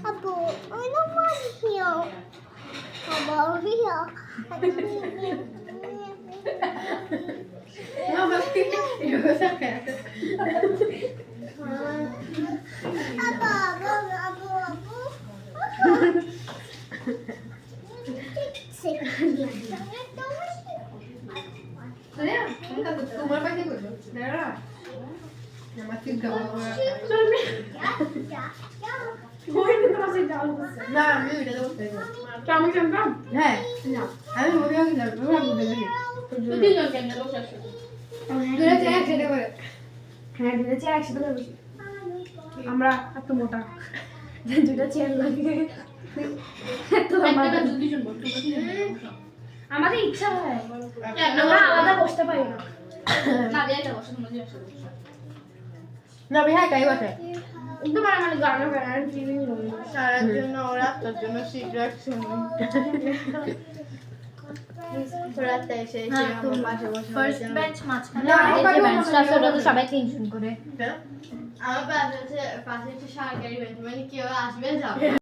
Apo, I don't want here. About here. No, ma che cosa è? তোমার পাশে করছো দাঁড়া আমার ঠিক গাওয়া না আমি এটা দেবো চাউমিন খেলাম হ্যাঁ না আমি মনে হয় না তুমি বুঝে গেছি দুজন কেন বসে আছো দুটো চেয়ে একসাথে করে হ্যাঁ দুটো চেয়ার একসাথে করে বসি আমরা এত মোটা দুটো চেয়ার লাগে এত লম্বা দুজন বসো আমাদের ইচ্ছা হয় আমরা আলাদা বসতে পারি না না এটা বসে তোমরা যে একসাথে বসো না বিহাই কাই বসে তোমার মানে গানা গানার ফিলিং সারার জন্য ওরা তোর জন্য সিগারেট শুনুন রাতে এসে এসে আমার পাশে বসে ফার্স্ট বেঞ্চ মাঝখানে না, আর এই যে আমার বেঞ্চটা আছে ওটা তো সবাই তিনজন করে আমার পাশে হচ্ছে সরকারি বেঞ্চ মানে কেউ আসবে যাবে